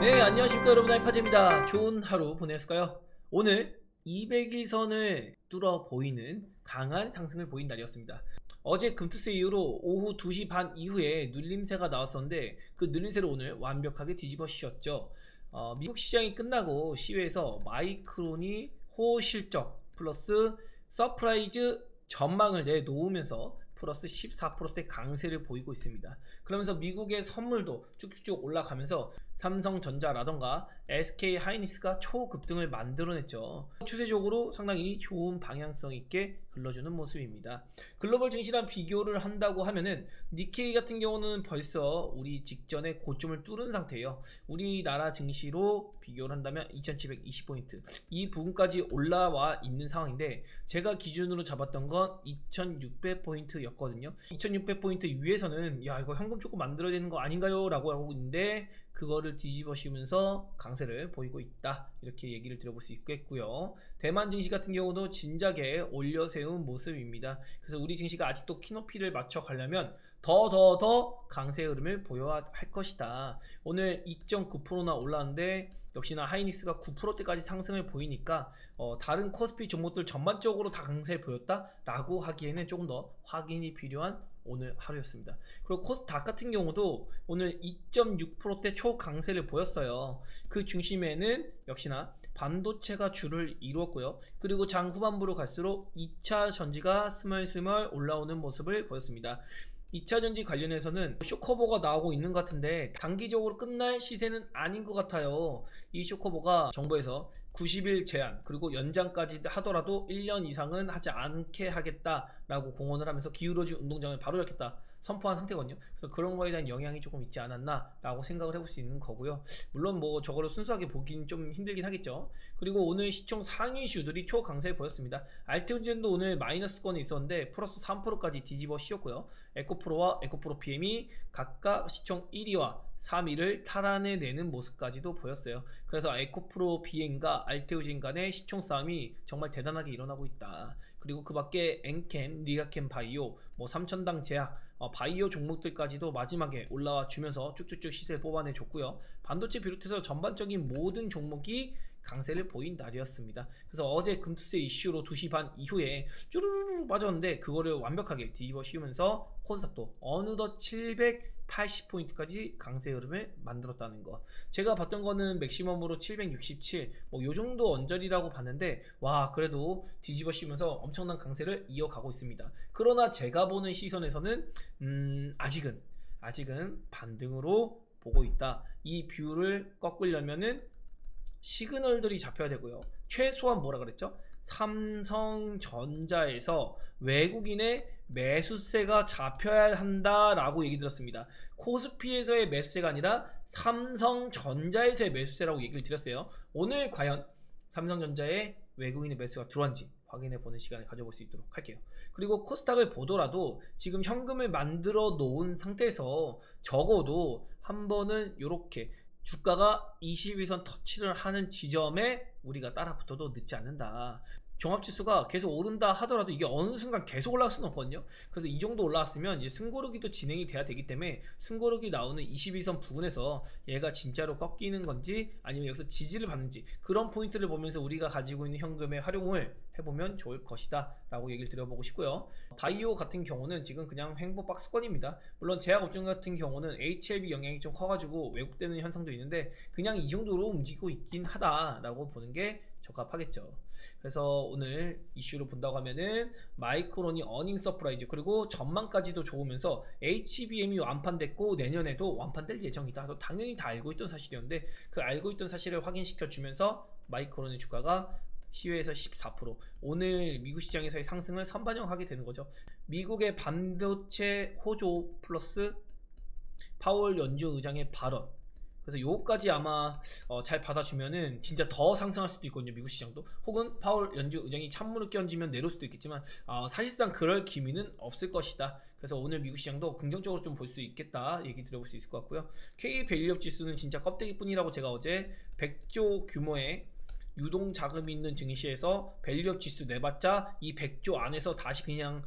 네, 안녕하십니까 여러분, 알파즈입니다. 좋은 하루 보내셨을까요? 오늘 200일선을 뚫어 보이는 강한 상승을 보인 날이었습니다. 어제 금투세 이후로 오후 2시 반 이후에 눌림세가 나왔었는데 그 눌림세를 오늘 완벽하게 뒤집어 씌웠죠. 미국 시장이 끝나고 시외에서 마이크론이 호실적 플러스 서프라이즈 전망을 내놓으면서 플러스 14%대 강세를 보이고 있습니다. 그러면서 미국의 선물도 쭉쭉쭉 올라가면서 삼성전자라던가 SK 하이닉스가 초급등을 만들어냈죠. 추세적으로 상당히 좋은 방향성 있게 흘러주는 모습입니다. 글로벌 증시랑 비교를 한다고 하면은 니케이 같은 경우는 벌써 우리 직전에 고점을 뚫은 상태예요. 우리나라 증시로 비교를 한다면 2720포인트 이 부분까지 올라와 있는 상황인데, 제가 기준으로 잡았던 건 2600포인트였거든요 2600포인트 위에서는 야, 이거 현금 조금 만들어야 되는 거 아닌가요? 라고 하고 있는데, 그거를 뒤집어 씌우면서 강세를 보이고 있다, 이렇게 얘기를 드려볼 수 있겠고요. 대만 증시 같은 경우도 진작에 올려 세운 모습입니다. 그래서 우리 증시가 아직도 키높이를 맞춰 가려면 더 강세 흐름을 보여야 할 것이다. 오늘 2.9%나 올랐는데 역시나 하이닉스가 9%대까지 상승을 보이니까 다른 코스피 종목들 전반적으로 다 강세를 보였다 라고 하기에는 조금 더 확인이 필요한 오늘 하루였습니다. 그리고 코스닥 같은 경우도 오늘 2.6%대 초강세를 보였어요. 그 중심에는 역시나 반도체가 주를 이루었고요. 그리고 장 후반부로 갈수록 2차 전지가 스멀스멀 올라오는 모습을 보였습니다. 2차전지 관련해서는 쇼커버가 나오고 있는 것 같은데 단기적으로 끝날 시세는 아닌 것 같아요. 이 쇼커버가 정부에서 90일 제한 그리고 연장까지 하더라도 1년 이상은 하지 않게 하겠다라고 공언을 하면서 기울어진 운동장을 바로 잡겠다 선포한 상태거든요. 그래서 그런 거에 대한 영향이 조금 있지 않았나 라고 생각을 해볼 수 있는 거고요. 물론 뭐 저거를 순수하게 보긴 좀 힘들긴 하겠죠. 그리고 오늘 시총 상위 슈들이 초강세를 보였습니다. 알테온젠도 오늘 마이너스권에 있었는데 플러스 3%까지 뒤집어 씌웠고요. 에코프로와 에코프로 PM이 각각 시총 1위와 3위를 탈환해내는 모습까지도 보였어요. 그래서 에코프로 비엔과 알테오진 간의 시총 싸움이 정말 대단하게 일어나고 있다. 그리고 그 밖에 엔캠, 리가캠 바이오, 뭐 삼천당 제약, 바이오 종목들까지도 마지막에 올라와 주면서 쭉쭉쭉 시세를 뽑아내줬고요. 반도체 비롯해서 전반적인 모든 종목이 강세를 보인 날이었습니다. 그래서 어제 금투세 이슈로 2시 반 이후에 쭈루루루 빠졌는데 그거를 완벽하게 뒤집어 씌우면서 코스닥도 어느덧 780포인트까지 강세 흐름을 만들었다는 거. 제가 봤던 거는 맥시멈으로 767 뭐 요정도 언저리라고 봤는데, 와, 그래도 뒤집어 씌우면서 엄청난 강세를 이어가고 있습니다. 그러나 제가 보는 시선에서는 아직은 반등으로 보고 있다. 이 뷰를 꺾으려면은 시그널들이 잡혀야 되고요. 최소한 뭐라 그랬죠? 삼성전자에서 외국인의 매수세가 잡혀야 한다라고 얘기 들었습니다. 코스피에서의 매수세가 아니라 삼성전자에서의 매수세라고 얘기를 드렸어요. 오늘 과연 삼성전자에 외국인의 매수가 들어왔는지 확인해보는 시간을 가져볼 수 있도록 할게요. 그리고 코스닥을 보더라도 지금 현금을 만들어 놓은 상태에서 적어도 한 번은 이렇게 주가가 21선 터치를 하는 지점에 우리가 따라 붙어도 늦지 않는다. 종합지수가 계속 오른다 하더라도 이게 어느 순간 계속 올라갈 수는 없거든요. 그래서 이 정도 올라왔으면 이제 승고르기도 진행이 돼야 되기 때문에 승고르기 나오는 21선 부분에서 얘가 진짜로 꺾이는 건지 아니면 여기서 지지를 받는지 그런 포인트를 보면서 우리가 가지고 있는 현금의 활용을 해보면 좋을 것이다 라고 얘기를 드려보고 싶고요. 바이오 같은 경우는 지금 그냥 횡보 박스권입니다. 물론 제약업종 같은 경우는 HLB 영향이 좀 커가지고 왜곡되는 현상도 있는데 그냥 이 정도로 움직이고 있긴 하다라고 보는 게 적합하겠죠. 그래서 오늘 이슈로 본다고 하면은 마이크론이 어닝 서프라이즈 그리고 전망까지도 좋으면서 HBM이 완판됐고 내년에도 완판될 예정이다. 당연히 다 알고 있던 사실이었는데 그 알고 있던 사실을 확인시켜 주면서 마이크론의 주가가 시외에서 14% 오늘 미국 시장에서의 상승을 선반영하게 되는 거죠. 미국의 반도체 호조 플러스 파월 연준 의장의 발언, 그래서 요거까지 아마 잘 받아주면은 진짜 더 상승할 수도 있거든요. 미국 시장도. 혹은 파월 연준 의장이 찬물을 끼얹으면 내려올 수도 있겠지만 사실상 그럴 기미는 없을 것이다. 그래서 오늘 미국 시장도 긍정적으로 좀 볼 수 있겠다 얘기 드려볼 수 있을 것 같고요. K 밸류업 지수는 진짜 껍데기뿐이라고 제가 어제 100조 규모의 유동 자금이 있는 증시에서 밸류업 지수 내봤자 이 100조 안에서 다시 그냥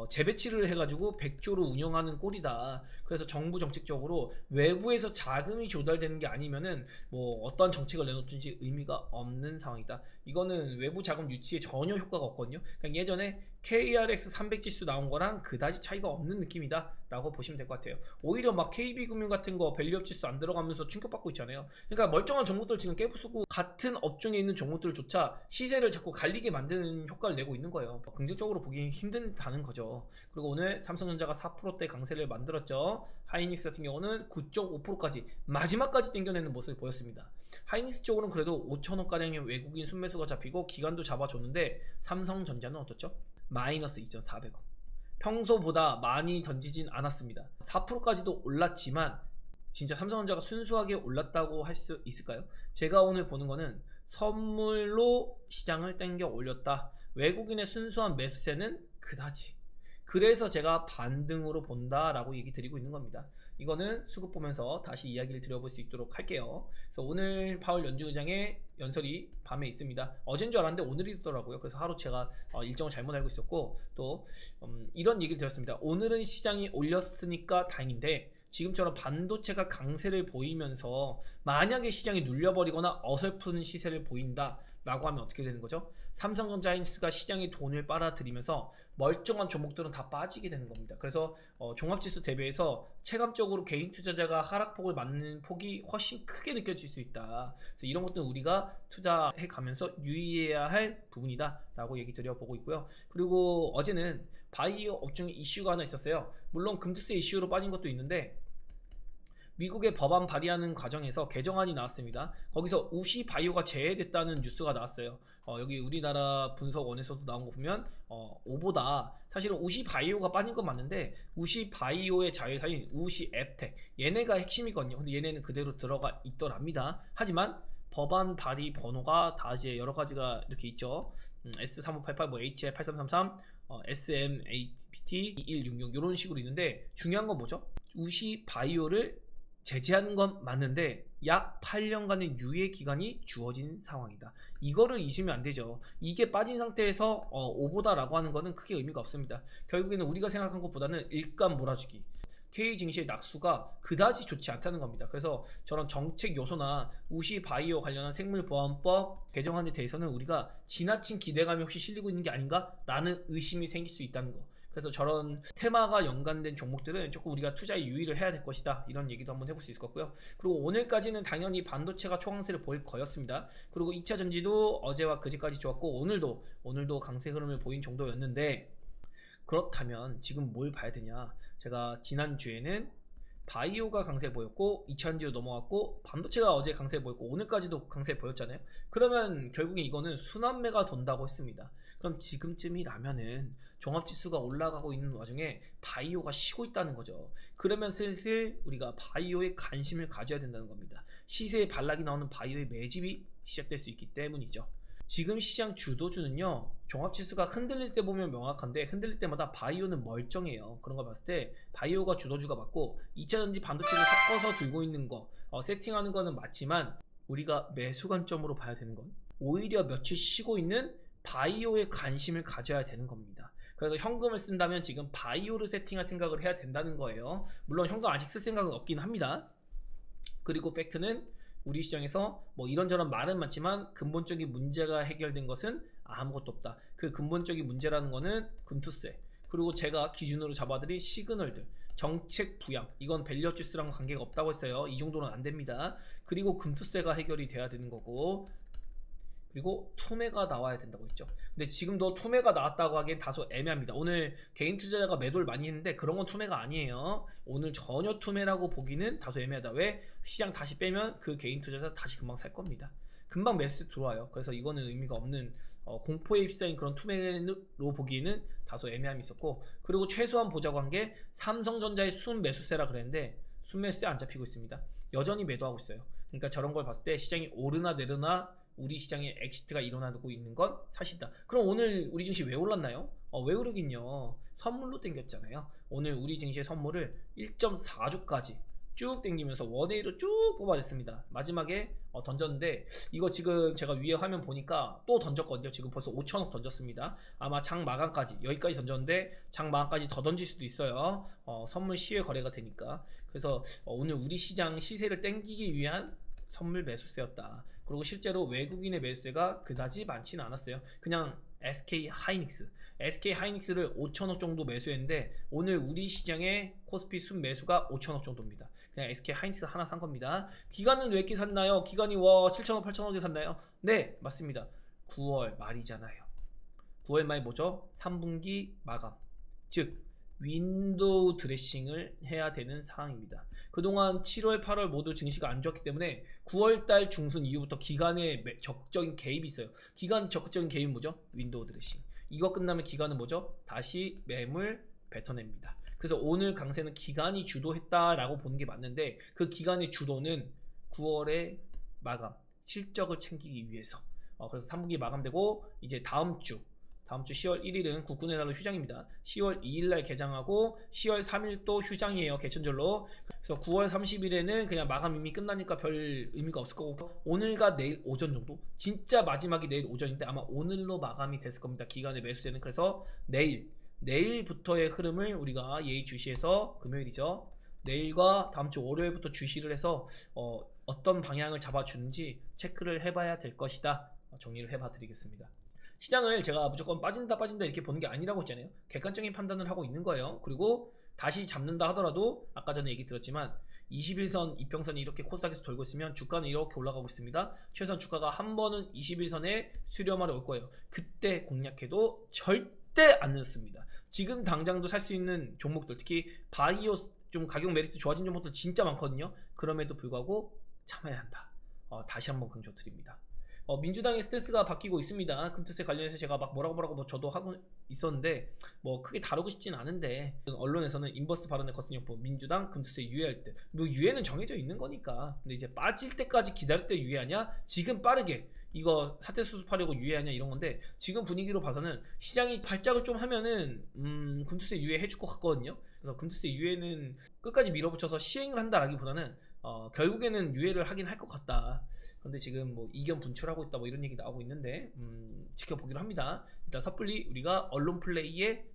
재배치를 해가지고 100조로 운영하는 꼴이다. 그래서 정부 정책적으로 외부에서 자금이 조달되는 게 아니면은 뭐 어떠한 정책을 내놓든지 의미가 없는 상황이다. 이거는 외부 자금 유치에 전혀 효과가 없거든요. 그냥 예전에 KRX 300 지수 나온 거랑 그다지 차이가 없는 느낌이다 라고 보시면 될 것 같아요. 오히려 막 KB금융 같은 거 밸류업 지수 안 들어가면서 충격받고 있잖아요. 그러니까 멀쩡한 종목들 지금 깨부수고 같은 업종에 있는 종목들조차 시세를 자꾸 갈리게 만드는 효과를 내고 있는 거예요. 긍정적으로 보기 힘든다는 거죠. 그리고 오늘 삼성전자가 4%대 강세를 만들었죠. 하이닉스 같은 경우는 9.5%까지 마지막까지 당겨내는 모습을 보였습니다. 하이닉스 쪽으로는 그래도 5천원가량의 외국인 순매수가 잡히고 기간도 잡아줬는데 삼성전자는 어떻죠? 마이너스 2,400원. 평소보다 많이 던지진 않았습니다. 4%까지도 올랐지만 진짜 삼성전자가 순수하게 올랐다고 할 수 있을까요? 제가 오늘 보는 거는 선물로 시장을 땡겨 올렸다. 외국인의 순수한 매수세는 그다지. 그래서 제가 반등으로 본다라고 얘기 드리고 있는 겁니다. 이거는 수급 보면서 다시 이야기를 드려볼 수 있도록 할게요. 그래서 오늘 파월 연준의장의 연설이 밤에 있습니다. 어제인 줄 알았는데 오늘이더라고요. 그래서 하루 제가 일정을 잘못 알고 있었고 또 이런 얘기를 들었습니다. 오늘은 시장이 올렸으니까 다행인데 지금처럼 반도체가 강세를 보이면서 만약에 시장이 눌려버리거나 어설픈 시세를 보인다 라고 하면 어떻게 되는 거죠? 삼성전자 하이닉스가 시장의 돈을 빨아들이면서 멀쩡한 종목들은 다 빠지게 되는 겁니다. 그래서 종합지수 대비해서 체감적으로 개인 투자자가 하락폭을 맞는 폭이 훨씬 크게 느껴질 수 있다. 그래서 이런 것들은 우리가 투자해 가면서 유의해야 할 부분이다 라고 얘기 드려보고 있고요. 그리고 어제는 바이오 업종에 이슈가 하나 있었어요. 물론 금투세 이슈로 빠진 것도 있는데 미국의 법안 발의하는 과정에서 개정안이 나왔습니다. 거기서 우시 바이오가 제외됐다는 뉴스가 나왔어요. 여기 우리나라 분석원에서도 나온 거 보면 오보다 사실은 우시 바이오가 빠진 건 맞는데 우시 바이오의 자회사인 우시 앱텍 얘네가 핵심이거든요. 근데 얘네는 그대로 들어가 있더랍니다. 하지만 법안 발의 번호가 다 이제 여러 가지가 이렇게 있죠. S3588, 뭐 HR8333, SMAPT 2166 이런 식으로 있는데 중요한 건 뭐죠? 우시 바이오를 제재하는 건 맞는데 약 8년간의 유예 기간이 주어진 상황이다. 이거를 잊으면 안 되죠. 이게 빠진 상태에서 오보다라고 하는 거는 크게 의미가 없습니다. 결국에는 우리가 생각한 것보다는 일감 몰아주기. K 증시의 낙수가 그다지 좋지 않다는 겁니다. 그래서 저런 정책 요소나 우시 바이오 관련한 생물보안법 개정안에 대해서는 우리가 지나친 기대감이 혹시 실리고 있는 게 아닌가라는 의심이 생길 수 있다는 거. 그래서 저런 테마가 연관된 종목들은 조금 우리가 투자에 유의를 해야 될 것이다. 이런 얘기도 한번 해볼 수 있을 것 같고요. 그리고 오늘까지는 당연히 반도체가 초강세를 보일 거였습니다. 그리고 2차 전지도 어제와 그제까지 좋았고 오늘도 강세 흐름을 보인 정도였는데 그렇다면 지금 뭘 봐야 되냐? 제가 지난주에는 바이오가 강세 보였고 2차 전지로 넘어갔고 반도체가 어제 강세 보였고 오늘까지도 강세 보였잖아요. 그러면 결국에 이거는 순환매가 돈다고 했습니다. 그럼 지금쯤이라면은 종합지수가 올라가고 있는 와중에 바이오가 쉬고 있다는 거죠. 그러면 슬슬 우리가 바이오에 관심을 가져야 된다는 겁니다. 시세에 반락이 나오는 바이오의 매집이 시작될 수 있기 때문이죠. 지금 시장 주도주는요, 종합지수가 흔들릴 때 보면 명확한데 흔들릴 때마다 바이오는 멀쩡해요. 그런 거 봤을 때 바이오가 주도주가 맞고 2차전지 반도체를 섞어서 들고 있는 거 세팅하는 거는 맞지만 우리가 매수 관점으로 봐야 되는 건 오히려 며칠 쉬고 있는 바이오에 관심을 가져야 되는 겁니다. 그래서 현금을 쓴다면 지금 바이오를 세팅할 생각을 해야 된다는 거예요. 물론 현금 아직 쓸 생각은 없긴 합니다. 그리고 팩트는 우리 시장에서 뭐 이런저런 말은 많지만 근본적인 문제가 해결된 것은 아무것도 없다. 그 근본적인 문제라는 거는 금투세, 그리고 제가 기준으로 잡아드린 시그널들, 정책 부양, 이건 밸류업 지수랑 관계가 없다고 했어요. 이 정도는 안 됩니다. 그리고 금투세가 해결이 돼야 되는 거고, 그리고 투매가 나와야 된다고 했죠. 근데 지금도 투매가 나왔다고 하기엔 다소 애매합니다. 오늘 개인 투자자가 매도를 많이 했는데 그런 건 투매가 아니에요. 오늘 전혀 투매라고 보기는 다소 애매하다. 왜? 시장 다시 빼면 그 개인 투자자 다시 금방 살 겁니다. 금방 매수 들어와요. 그래서 이거는 의미가 없는 공포에 휩싸인 그런 투매로 보기에는 다소 애매함이 있었고, 그리고 최소한 보자고 한 게 삼성전자의 순매수세라 그랬는데 순매수세 안 잡히고 있습니다. 여전히 매도하고 있어요. 그러니까 저런 걸 봤을 때 시장이 오르나 내리나 우리 시장에 엑시트가 일어나고 있는 건 사실이다. 그럼 오늘 우리 증시 왜 올랐나요? 왜 오르긴요. 선물로 땡겼잖아요. 오늘 우리 증시의 선물을 1.4조까지 쭉 당기면서 원웨이로 쭉 뽑아냈습니다. 마지막에 던졌는데 이거 지금 제가 위에 화면 보니까 또 던졌거든요. 지금 벌써 5천억 던졌습니다. 아마 장 마감까지 여기까지 던졌는데 장 마감까지 더 던질 수도 있어요. 선물 시외 거래가 되니까. 그래서 오늘 우리 시장 시세를 땡기기 위한 선물 매수세였다. 그리고 실제로 외국인의 매수세가 그다지 많지는 않았어요. 그냥 SK 하이닉스를 5천억 정도 매수했는데 오늘 우리 시장의 코스피 순 매수가 5천억 정도입니다. 그냥 SK 하이닉스 하나 산 겁니다. 기간은 왜 이렇게 샀나요? 기간이 7천억 8천억에 샀나요? 네, 맞습니다. 9월 말이잖아요. 9월 말 뭐죠? 3분기 마감, 즉 윈도우 드레싱을 해야 되는 상황입니다. 그동안 7월 8월 모두 증시가 안 좋았기 때문에 9월달 중순 이후부터 기간에 적극적인 개입이 있어요. 기간 적극적인 개입은 뭐죠? 윈도우 드레싱. 이거 끝나면 기간은 뭐죠? 다시 매물 뱉어냅니다. 그래서 오늘 강세는 기간이 주도했다라고 보는 게 맞는데 그 기간의 주도는 9월의 마감, 실적을 챙기기 위해서. 그래서 3분기 마감되고 이제 다음 주 10월 1일은 국군의 날로 휴장입니다. 10월 2일날 개장하고 10월 3일도 휴장이에요. 개천절로. 그래서 9월 30일에는 그냥 마감 이미 끝나니까 별 의미가 없을 거고 오늘과 내일 오전 정도, 진짜 마지막이 내일 오전인데 아마 오늘로 마감이 됐을 겁니다. 기간의 매수세는. 그래서 내일부터의 흐름을 우리가 예의주시해서, 금요일이죠, 내일과 다음 주 월요일부터 주시를 해서 어떤 방향을 잡아주는지 체크를 해봐야 될 것이다. 정리를 해봐 드리겠습니다. 시장을 제가 무조건 빠진다 이렇게 보는 게 아니라고 했잖아요. 객관적인 판단을 하고 있는 거예요. 그리고 다시 잡는다 하더라도 아까 전에 얘기 들었지만 21선 이평선이 이렇게 코스닥에서 돌고 있으면 주가는 이렇게 올라가고 있습니다. 최소한 주가가 한 번은 21선에 수렴하러 올 거예요. 그때 공략해도 절대 안 늦습니다. 지금 당장도 살 수 있는 종목들, 특히 바이오 좀 가격 메리트 좋아진 종목들 진짜 많거든요. 그럼에도 불구하고 참아야 한다. 다시 한번 강조드립니다. 민주당의 스탠스가 바뀌고 있습니다. 금투세 관련해서 제가 막 뭐라고 저도 하고 있었는데 뭐 크게 다루고 싶진 않은데 언론에서는 인버스 발언의 거센 민주당 금투세 유예할 때 뭐 유예는 정해져 있는 거니까 근데 이제 빠질 때까지 기다릴 때 유예하냐, 지금 빠르게 이거 사태 수습하려고 유예하냐 이런 건데 지금 분위기로 봐서는 시장이 발작을 좀 하면은 금투세 유예해 줄 것 같거든요. 그래서 금투세 유예는 끝까지 밀어붙여서 시행을 한다라기보다는 결국에는 유예를 하긴 할 것 같다. 그런데 지금 뭐 이견 분출하고 있다 뭐 이런 얘기 나오고 있는데 지켜보기로 합니다. 일단 섣불리 우리가 언론 플레이에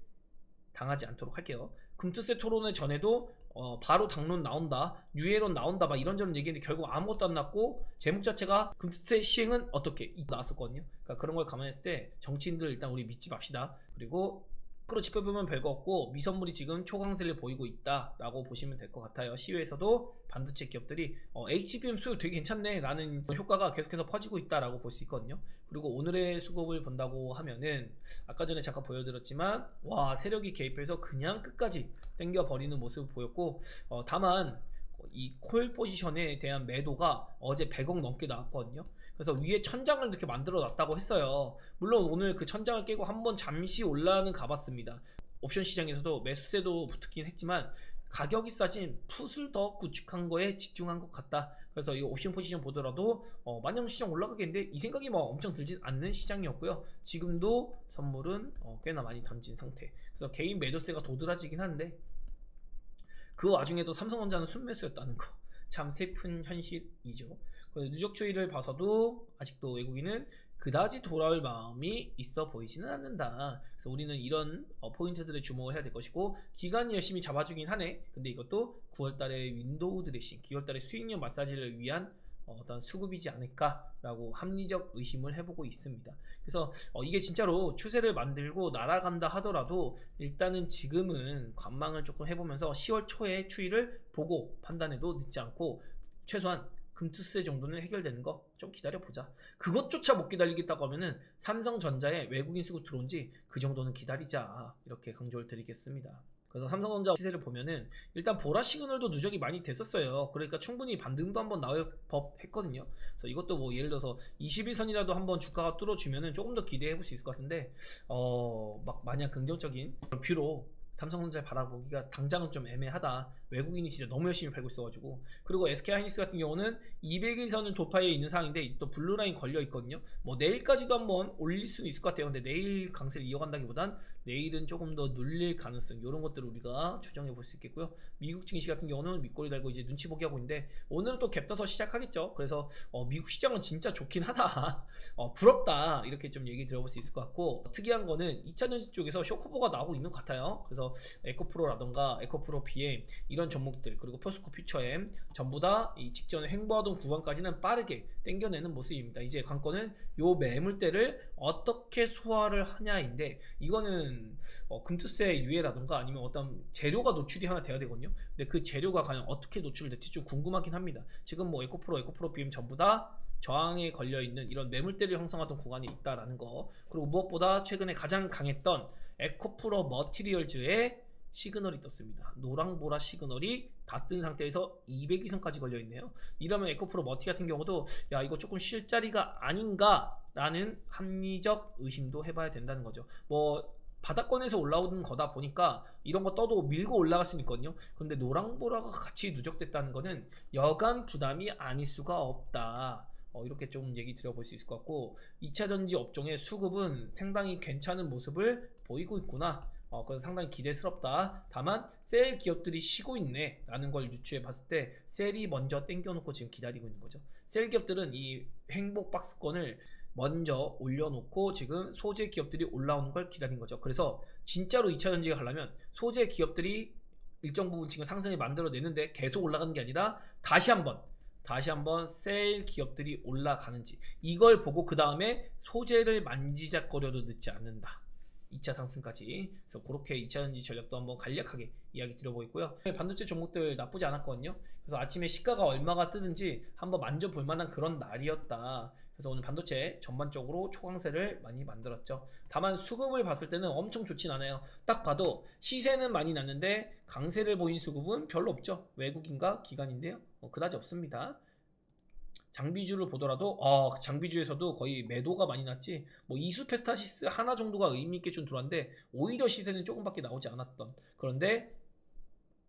당하지 않도록 할게요. 금투세 토론회 전에도 바로 당론 나온다, 유예론 나온다 막 이런저런 얘기했는데 결국 아무것도 안 났고 제목 자체가 금투세 시행은 어떻게 나왔었거든요. 그러니까 그런 걸 감안했을 때 정치인들 일단 우리 믿지 맙시다. 그리고 밖으로 짚어보면 별거 없고 미선물이 지금 초강세를 보이고 있다라고 보시면 될 것 같아요. 시외에서도 반도체 기업들이 HBM 수요 되게 괜찮네 라는 효과가 계속해서 퍼지고 있다라고 볼 수 있거든요. 그리고 오늘의 수급을 본다고 하면은 아까 전에 잠깐 보여드렸지만 와, 세력이 개입해서 그냥 끝까지 당겨버리는 모습을 보였고 다만 이 콜 포지션에 대한 매도가 어제 100억 넘게 나왔거든요. 그래서 위에 천장을 이렇게 만들어 놨다고 했어요. 물론 오늘 그 천장을 깨고 한번 잠시 올라는 가봤습니다. 옵션 시장에서도 매수세도 붙긴 했지만 가격이 싸진 풋을 더 구축한 거에 집중한 것 같다. 그래서 이 옵션 포지션 보더라도 마냥 시장 올라가겠는데 이 생각이 뭐 엄청 들진 않는 시장이었고요. 지금도 선물은 꽤나 많이 던진 상태. 그래서 개인 매도세가 도드라지긴 한데 그 와중에도 삼성전자는 순매수였다는 거 참 슬픈 현실이죠. 누적 추이를 봐서도 아직도 외국인은 그다지 돌아올 마음이 있어 보이지는 않는다. 그래서 우리는 이런 포인트들에 주목을 해야 될 것이고 기간이 열심히 잡아주긴 하네. 근데 이것도 9월달에 윈도우 드레싱, 9월달에 수익률 마사지를 위한 어떤 수급이지 않을까라고 합리적 의심을 해보고 있습니다. 그래서 이게 진짜로 추세를 만들고 날아간다 하더라도 일단은 지금은 관망을 조금 해보면서 10월 초에 추이를 보고 판단해도 늦지 않고 최소한 금투세 정도는 해결되는 거 좀 기다려보자. 그것조차 못 기다리겠다고 하면은 삼성전자에 외국인 수급 들어온지 그 정도는 기다리자, 이렇게 강조를 드리겠습니다. 그래서 삼성전자 시세를 보면은 일단 보라 시그널도 누적이 많이 됐었어요. 그러니까 충분히 반등도 한번 나올 법했거든요. 그래서 이것도 뭐 예를 들어서 21선이라도 한번 주가가 뚫어주면은 조금 더 기대해 볼 수 있을 것 같은데 막 마냥 긍정적인 뷰로 삼성전자를 바라보기가 당장은 좀 애매하다. 외국인이 진짜 너무 열심히 팔고 있어가지고. 그리고 SK하이닉스 같은 경우는 200일선을 도파에 있는 상황인데 이제 또 블루라인 걸려 있거든요. 뭐 내일까지도 한번 올릴 수는 있을 것 같아요. 근데 내일 강세를 이어간다기보단 내일은 조금 더 눌릴 가능성 이런 것들을 우리가 추정해 볼 수 있겠고요. 미국 증시 같은 경우는 윗꼬리 달고 이제 눈치 보기 하고 있는데 오늘은 또 갭 떠서 시작하겠죠. 그래서 미국 시장은 진짜 좋긴 하다. 부럽다 이렇게 좀 얘기 들어볼 수 있을 것 같고, 특이한 거는 2차전지 쪽에서 쇼커버가 나오고 있는 것 같아요. 그래서 에코프로라던가 에코프로 BM 이런 종목들, 그리고 포스코 퓨처엠 전부 다 이 직전에 횡보하던 구간까지는 빠르게 당겨내는 모습입니다. 이제 관건은 요 매물대를 어떻게 소화를 하냐인데, 이거는 금투세 유예라던가 아니면 어떤 재료가 노출이 하나 돼야 되거든요. 근데 그 재료가 과연 어떻게 노출될지 좀 궁금하긴 합니다. 지금 뭐 에코프로 BM 전부 다 저항에 걸려있는 이런 매물대를 형성하던 구간이 있다라는 거, 그리고 무엇보다 최근에 가장 강했던 에코프로 머티리얼즈의 시그널이 떴습니다. 노랑보라 시그널이 다 뜬 상태에서 200이선까지 걸려있네요. 이러면 에코프로 머티 같은 경우도 야 이거 조금 쉴 자리가 아닌가 라는 합리적 의심도 해봐야 된다는 거죠. 뭐 바닥권에서 올라오는 거다 보니까 이런 거 떠도 밀고 올라갈 수는 있거든요. 그런데 노랑보라가 같이 누적됐다는 거는 여간 부담이 아닐 수가 없다. 이렇게 좀 얘기 드려볼 수 있을 것 같고, 2차전지 업종의 수급은 상당히 괜찮은 모습을 보이고 있구나. 그래서 상당히 기대스럽다. 다만 셀 기업들이 쉬고 있네 라는 걸 유추해 봤을 때 셀이 먼저 땡겨놓고 지금 기다리고 있는 거죠. 셀 기업들은 이 행복 박스권을 먼저 올려놓고 지금 소재 기업들이 올라오는 걸 기다린 거죠. 그래서 진짜로 2차전지가 가려면 소재 기업들이 일정 부분 지금 상승을 만들어내는데 계속 올라가는 게 아니라 다시 한번 셀 기업들이 올라가는지 이걸 보고 그 다음에 소재를 만지작거려도 늦지 않는다. 2차 상승까지. 그래서 그렇게 2차전지 전략도 한번 간략하게 이야기 드려보고 있고요. 반도체 종목들 나쁘지 않았거든요. 그래서 아침에 시가가 얼마가 뜨든지 한번 만져볼 만한 그런 날이었다. 그래서 오늘 반도체 전반적으로 초강세를 많이 만들었죠. 다만 수급을 봤을 때는 엄청 좋진 않아요. 딱 봐도 시세는 많이 났는데 강세를 보인 수급은 별로 없죠. 외국인과 기관인데요. 그다지 없습니다. 장비주를 보더라도 장비주에서도 거의 매도가 많이 났지, 뭐 이수페스타시스 하나 정도가 의미있게 좀 들어왔는데 오히려 시세는 조금밖에 나오지 않았던, 그런데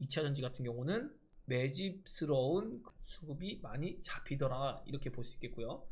2차전지 같은 경우는 매집스러운 수급이 많이 잡히더라 이렇게 볼 수 있겠고요.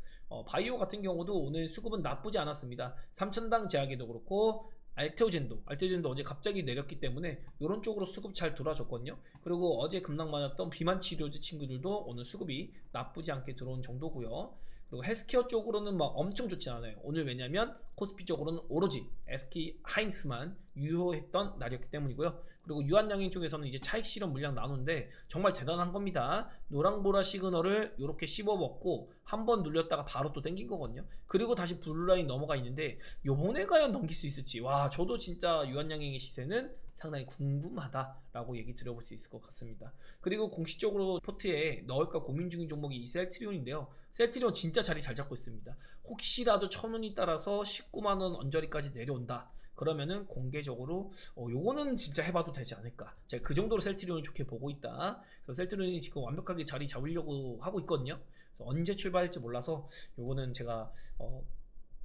바이오 같은 경우도 오늘 수급은 나쁘지 않았습니다. 3천당 제약에도 그렇고 알테오젠도 어제 갑자기 내렸기 때문에 이런 쪽으로 수급 잘 돌아줬거든요. 그리고 어제 급락 맞았던 비만 치료제 친구들도 오늘 수급이 나쁘지 않게 들어온 정도고요. 그리고 헬스케어 쪽으로는 막 엄청 좋지 않아요. 오늘 왜냐면 코스피 쪽으로는 오로지 SK 하이닉스만 유효했던 날이었기 때문이고요. 그리고 유한양행 쪽에서는 이제 차익 실현 물량 나누는데 정말 대단한 겁니다. 노랑보라 시그널을 이렇게 씹어먹고 한번 눌렸다가 바로 또 땡긴 거거든요. 그리고 다시 블루라인 넘어가 있는데 요번에 과연 넘길 수 있을지, 와 저도 진짜 유한양행의 시세는 상당히 궁금하다라고 얘기 드려볼 수 있을 것 같습니다. 그리고 공식적으로 포트에 넣을까 고민 중인 종목이 이 셀트리온인데요. 셀트리온 진짜 자리 잘 잡고 있습니다. 혹시라도 1,000원이 따라서 19만원 언저리까지 내려온다 그러면은 공개적으로 요거는 진짜 해봐도 되지 않을까. 제가 그 정도로 셀트리온을 좋게 보고 있다. 그래서 셀트리온이 지금 완벽하게 자리 잡으려고 하고 있거든요. 그래서 언제 출발할지 몰라서 요거는 제가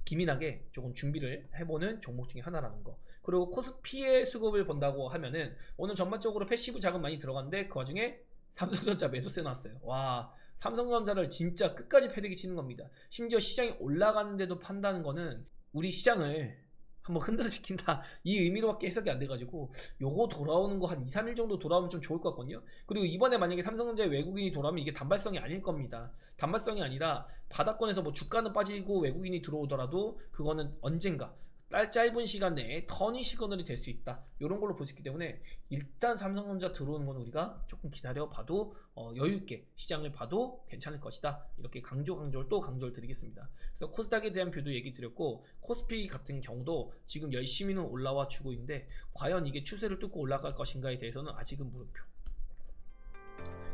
기민하게 조금 준비를 해보는 종목 중에 하나라는 거. 그리고 코스피의 수급을 본다고 하면은 오늘 전반적으로 패시브 자금 많이 들어갔는데 그 와중에 삼성전자 매도세 나왔어요. 와, 삼성전자를 진짜 끝까지 패대기 치는 겁니다. 심지어 시장이 올라가는데도 판다는 거는 우리 시장을 한번 흔들어시킨다 이 의미로밖에 해석이 안 돼가지고 요거 돌아오는 거 한 2, 3일 정도 돌아오면 좀 좋을 것 같거든요. 그리고 이번에 만약에 삼성전자의 외국인이 돌아오면 이게 단발성이 아닐 겁니다. 단발성이 아니라 바닥권에서 뭐 주가는 빠지고 외국인이 들어오더라도 그거는 언젠가 짧은 시간 내에 터닝 시그널이 될 수 있다. 이런 걸로 볼 수 있기 때문에 일단 삼성전자 들어오는 건 우리가 조금 기다려 봐도 여유있게 시장을 봐도 괜찮을 것이다. 이렇게 강조를 드리겠습니다. 그래서 코스닥에 대한 뷰도 얘기 드렸고, 코스피 같은 경우도 지금 열심히는 올라와 주고 있는데 과연 이게 추세를 뚫고 올라갈 것인가에 대해서는 아직은 물음표.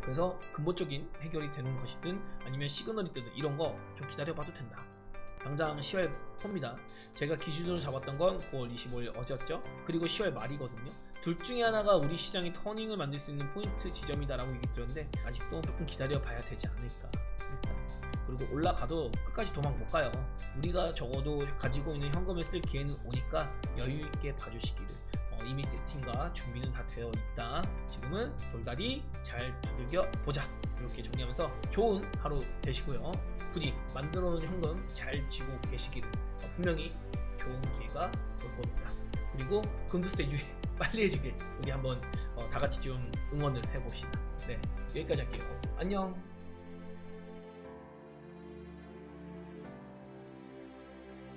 그래서 근본적인 해결이 되는 것이든 아니면 시그널이 뜨든 이런 거 좀 기다려 봐도 된다. 당장 10월 봅니다. 제가 기준으로 잡았던 건 9월 25일 어제였죠. 그리고 10월 말이거든요. 둘 중에 하나가 우리 시장의 터닝을 만들 수 있는 포인트 지점이다라고 얘기 드렸는데 아직도 조금 기다려 봐야 되지 않을까 일단. 그리고 올라가도 끝까지 도망 못 가요. 우리가 적어도 가지고 있는 현금을 쓸 기회는 오니까 여유 있게 봐주시기를. 이미 세팅과 준비는 다 되어 있다. 지금은 돌다리 잘 두들겨 보자. 이렇게 정리하면서 좋은 하루 되시고요. 부디 만들어 놓은 현금 잘 쥐고 계시기를. 분명히 좋은 기회가 올 겁니다. 그리고 금투세 유입 빨리 해지길 우리 한번 다 같이 좀 응원을 해봅시다. 네, 여기까지 할게요. 안녕.